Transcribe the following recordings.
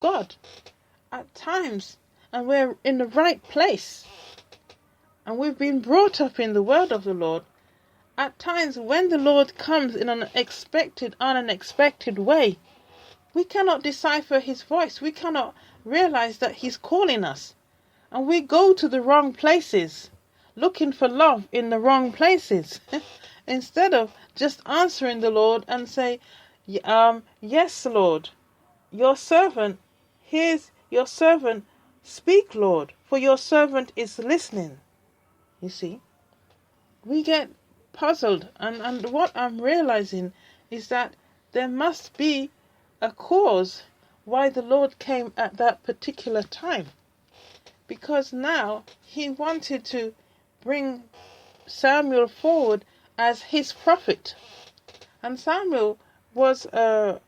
God at times, and we're in the right place, and we've been brought up in the word of the Lord. At times, when the Lord comes in an unexpected way, we cannot decipher his voice. We cannot realize that he's calling us. And we go to the wrong places, looking for love in the wrong places. Instead of just answering the Lord and say, yes, Lord, your servant, here's your servant, speak, Lord, for your servant is listening. You see, we get puzzled, and what I'm realizing is that there must be a cause why the Lord came at that particular time. Because now he wanted to bring Samuel forward as his prophet. And Samuel was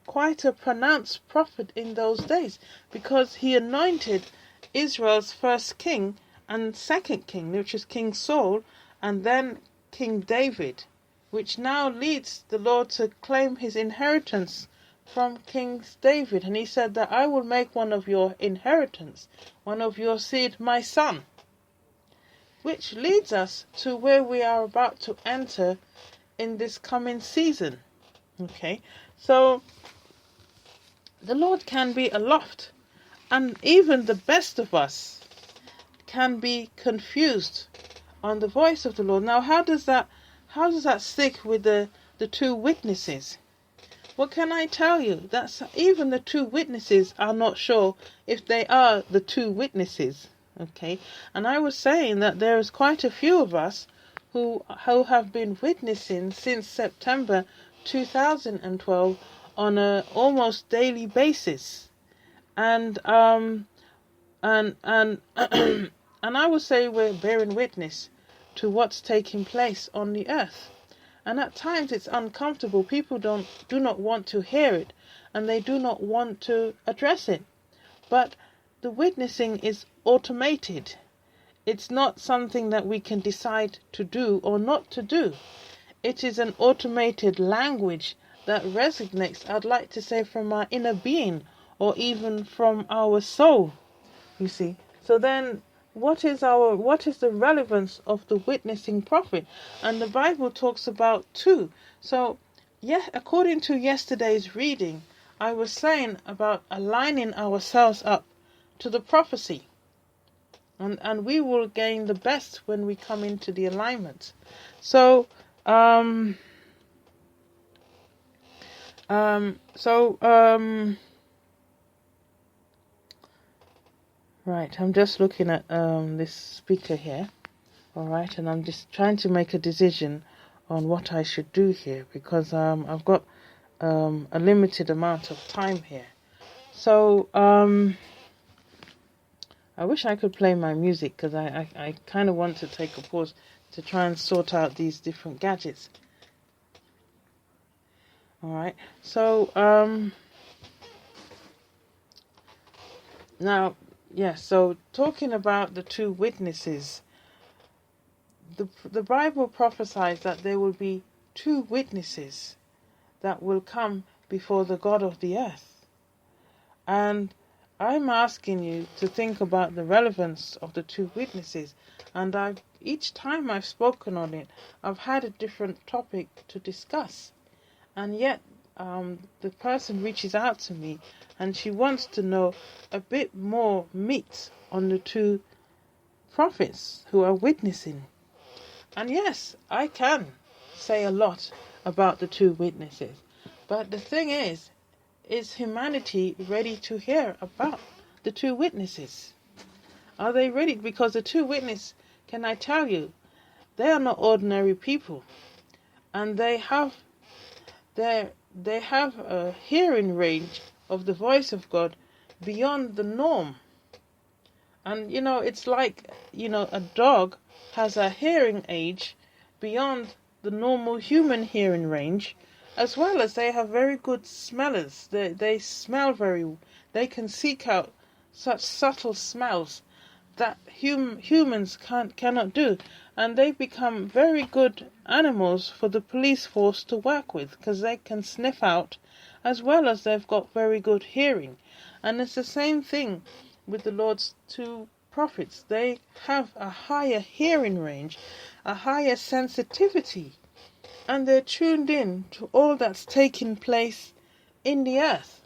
quite a pronounced prophet in those days, because he anointed Israel's first king and second king, which is King Saul, and then King David, which now leads the Lord to claim his inheritance from King David. And he said that I will make one of your inheritance, one of your seed, my son. Which leads us to where we are about to enter in this coming season. Okay, so the Lord can be aloft, and even the best of us can be confused on the voice of the Lord. Now, how does that stick with the two witnesses? What can I tell you? That even the two witnesses are not sure if they are the two witnesses. Okay, and I was saying that there is quite a few of us who have been witnessing since September 2012 on a almost daily basis, and and I would say we're bearing witness to what's taking place on the earth. And at times it's uncomfortable. People do not want to hear it, and they do not want to address it. But the witnessing is automated. It's not something that we can decide to do or not to do. It is an automated language that resonates, I'd like to say, from our inner being, or even from our soul, you see. So then, what is the relevance of the witnessing prophet? And the Bible talks about two. So, yeah, according to yesterday's reading, I was saying about aligning ourselves up to the prophecy. And we will gain the best when we come into the alignment. So, right, I'm just looking at this speaker here. All right, and I'm just trying to make a decision on what I should do here, because I've got a limited amount of time here. So, I wish I could play my music, because I kind of want to take a pause to try and sort out these different gadgets. All right. So, now, yes, so talking about the two witnesses, the Bible prophesies that there will be two witnesses that will come before the God of the earth. And I'm asking you to think about the relevance of the two witnesses. And each time I've spoken on it, I've had a different topic to discuss. And yet, the person reaches out to me and she wants to know a bit more meat on the two prophets who are witnessing. And yes, I can say a lot about the two witnesses. But the thing is humanity ready to hear about the two witnesses? Are they ready? Because the two witnesses, can I tell you, they are not ordinary people. And they have a hearing range of the voice of God beyond the norm. And it's like, a dog has a hearing age beyond the normal human hearing range, as well as they have very good smellers. They smell they can seek out such subtle smells that humans cannot do. And they become very good animals for the police force to work with, because they can sniff out as well as they've got very good hearing. And it's the same thing with the Lord's two prophets. They have a higher hearing range, a higher sensitivity, and they're tuned in to all that's taking place in the earth.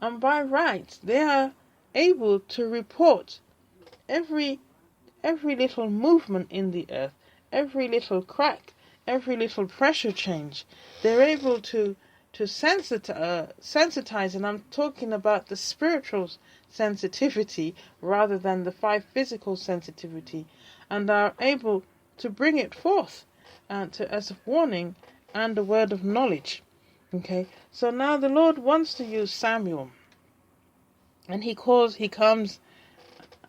And by right, they are able to report every little movement in the earth, every little crack, every little pressure change. They're able to sensitize, and I'm talking about the spiritual sensitivity rather than the 5 physical sensitivity, and are able to bring it forth as a warning and a word of knowledge. Okay, so now the Lord wants to use Samuel, and he comes,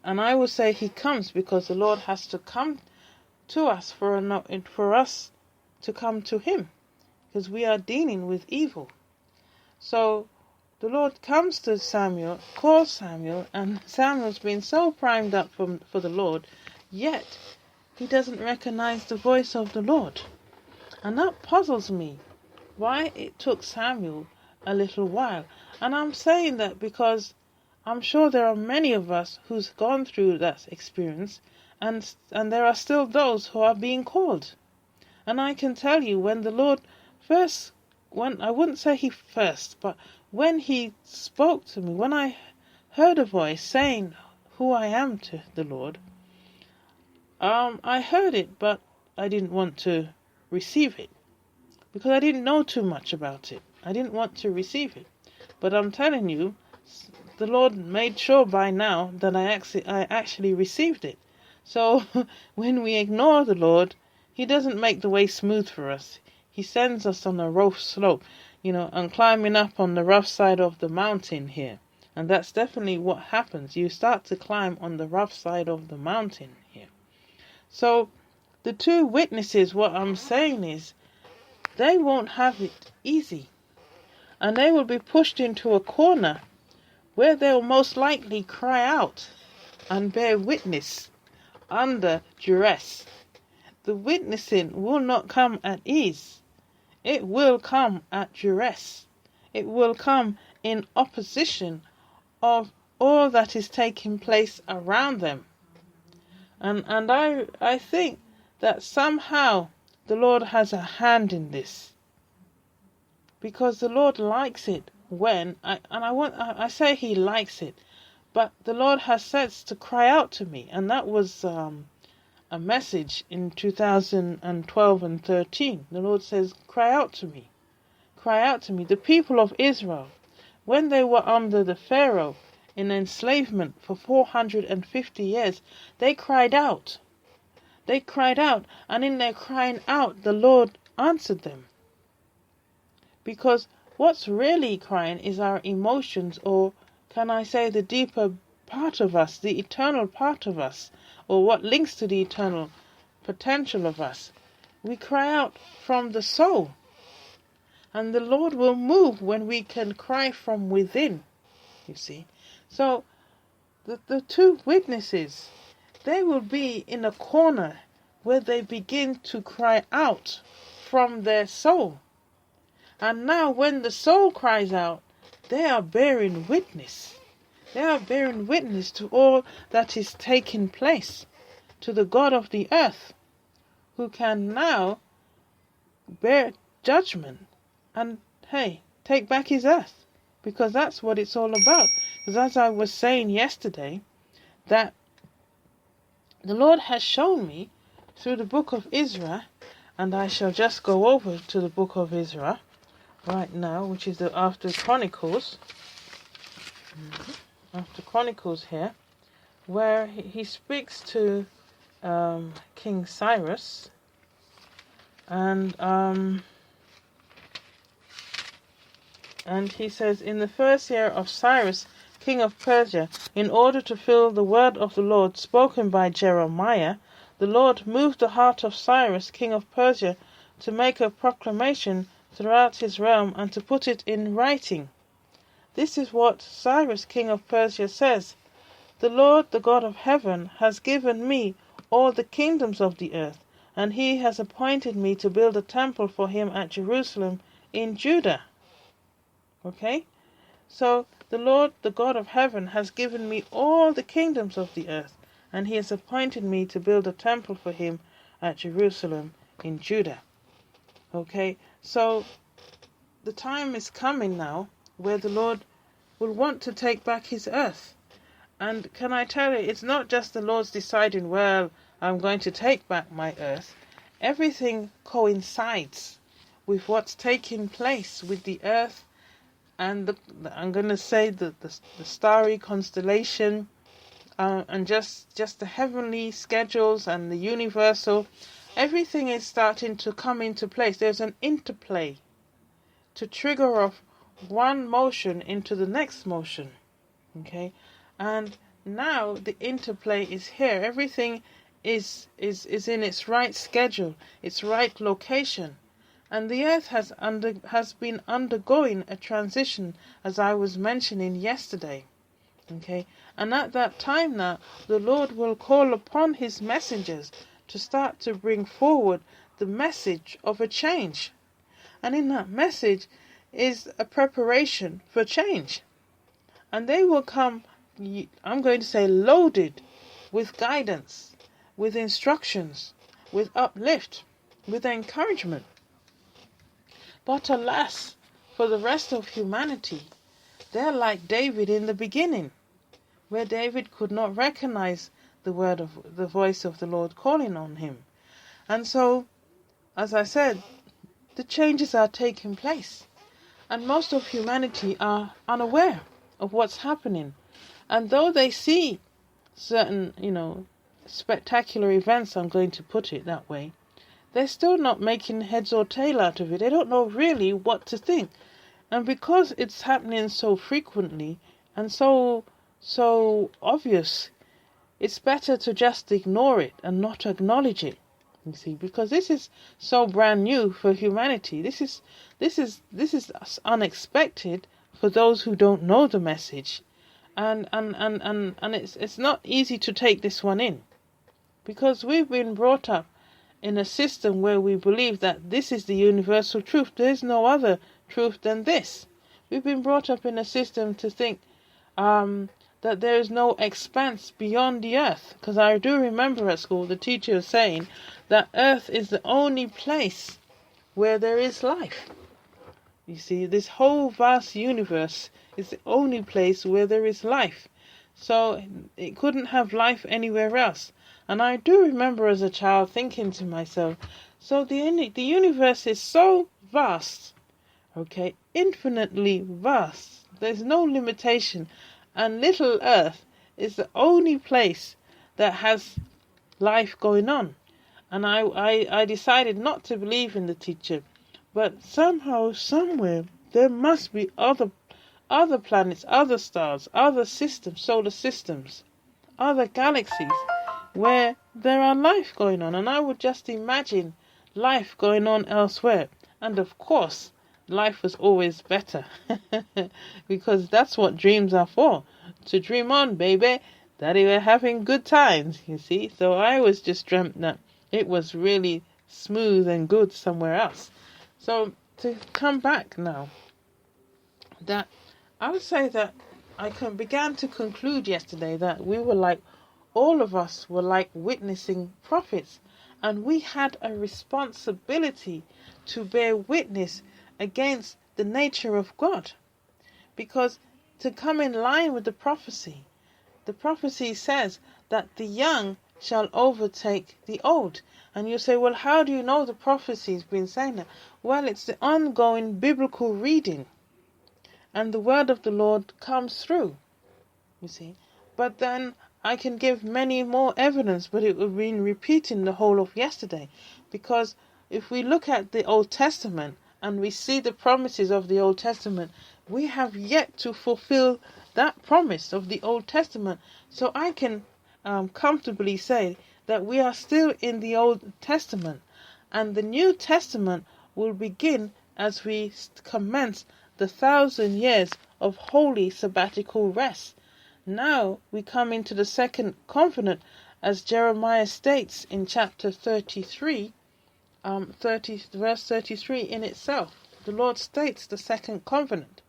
and I will say he comes because the Lord has to come to us for us to come to him, because we are dealing with evil. So the Lord comes to Samuel, calls Samuel, and Samuel's been so primed up for the Lord, yet he doesn't recognize the voice of the Lord. And that puzzles me, why it took Samuel a little while. And I'm saying that because I'm sure there are many of us who's gone through that experience, and there are still those who are being called. And I can tell you, when the Lord I wouldn't say he first, but when he spoke to me, when I heard a voice saying who I am to the Lord, I heard it, but I didn't want to receive it, because I didn't know too much about it. I didn't want to receive it. But I'm telling you, the Lord made sure by now that I actually received it. So when we ignore the Lord, he doesn't make the way smooth for us. He sends us on a rough slope, and climbing up on the rough side of the mountain here. And that's definitely what happens. You start to climb on the rough side of the mountain here. So the two witnesses, what I'm saying is, they won't have it easy. And they will be pushed into a corner where they'll most likely cry out and bear witness under duress. The witnessing will not come at ease. It will come at duress. It will come in opposition of all that is taking place around them. And I think that somehow the Lord has a hand in this, because the Lord likes it when I say he likes it, but the Lord has said to cry out to me, and that was a message in 2012 and 13. The Lord says, cry out to me, cry out to me. The people of Israel, when they were under the Pharaoh in enslavement for 450 years, they cried out. They cried out, and in their crying out, the Lord answered them. Because what's really crying is our emotions, or can I say the deeper part of us, the eternal part of us, or what links to the eternal potential of us. We cry out from the soul. And the Lord will move when we can cry from within, you see. So the two witnesses, they will be in a corner where they begin to cry out from their soul. And now when the soul cries out, they are bearing witness. They are bearing witness to all that is taking place, to the God of the earth, who can now bear judgment and, take back his earth. Because that's what it's all about. Because as I was saying yesterday, that the Lord has shown me through the book of Ezra, and I shall just go over to the book of Ezra right now, which is after Chronicles. After Chronicles here, where he speaks to King Cyrus, and he says, in the first year of Cyrus, king of Persia, in order to fulfill the word of the Lord spoken by Jeremiah, the Lord moved the heart of Cyrus, king of Persia, to make a proclamation throughout his realm and to put it in writing. This is what Cyrus, king of Persia, says. The Lord, the God of heaven, has given me all the kingdoms of the earth, and he has appointed me to build a temple for him at Jerusalem in Judah. Okay? So the Lord, the God of heaven, has given me all the kingdoms of the earth, and he has appointed me to build a temple for him at Jerusalem in Judah. Okay? So the time is coming now where the Lord will want to take back his earth. And can I tell you, it's not just the Lord's deciding, well, I'm going to take back my earth. Everything coincides with what's taking place with the earth and I'm going to say the starry constellation and just the heavenly schedules and the universal. Everything is starting to come into place. There's an interplay to trigger off one motion into the next motion. Okay? And now the interplay is here. Everything is in its right schedule, its right location. And the earth has been undergoing a transition, as I was mentioning yesterday. Okay? And at that time now, the Lord will call upon his messengers to start to bring forward the message of a change. And in that message is a preparation for change. And they will come, I'm going to say, loaded with guidance, with instructions, with uplift, with encouragement. But alas, for the rest of humanity, they're like David in the beginning, where David could not recognize the voice of the Lord calling on him. And so, as I said, the changes are taking place. And most of humanity are unaware of what's happening. And though they see certain, spectacular events, I'm going to put it that way, they're still not making heads or tail out of it. They don't know really what to think. And because it's happening so frequently and so obvious, it's better to just ignore it and not acknowledge it. You see, because this is so brand new for humanity. This is unexpected for those who don't know the message. And it's not easy to take this one in. Because we've been brought up in a system where we believe that this is the universal truth. There is no other truth than this. We've been brought up in a system to think that there is no expanse beyond the earth. Because I do remember at school the teacher saying that earth is the only place where there is life. You see, this whole vast universe is the only place where there is life. So it couldn't have life anywhere else. And I do remember as a child thinking to myself, so the universe is so vast, okay, infinitely vast. There's no limitation. And little Earth is the only place that has life going on. And I decided not to believe in the teacher. But somehow, somewhere, there must be other planets, other stars, other systems, solar systems, other galaxies, where there are life going on. And I would just imagine life going on elsewhere. And of course, life was always better. Because that's what dreams are for. To dream on, baby. That you were having good times, you see. So I was just dreamt that it was really smooth and good somewhere else. So to come back now, that I would say that I began to conclude yesterday that we were like, all of us were like witnessing prophets, and we had a responsibility to bear witness against the nature of God. Because to come in line with the prophecy says that the young shall overtake the old. And you say, well, how do you know the prophecy's been saying that? Well, it's the ongoing biblical reading. And the word of the Lord comes through, you see. But then I can give many more evidence, but it would have been repeating the whole of yesterday. Because if we look at the Old Testament and we see the promises of the Old Testament, we have yet to fulfill that promise of the Old Testament. So I can comfortably say that we are still in the Old Testament. And the New Testament will begin as we commence the 1,000 years of holy sabbatical rest. Now we come into the second covenant, as Jeremiah states in chapter 33, verse 33 in itself. The Lord states the second covenant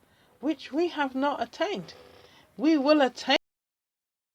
which we have not attained. We will attain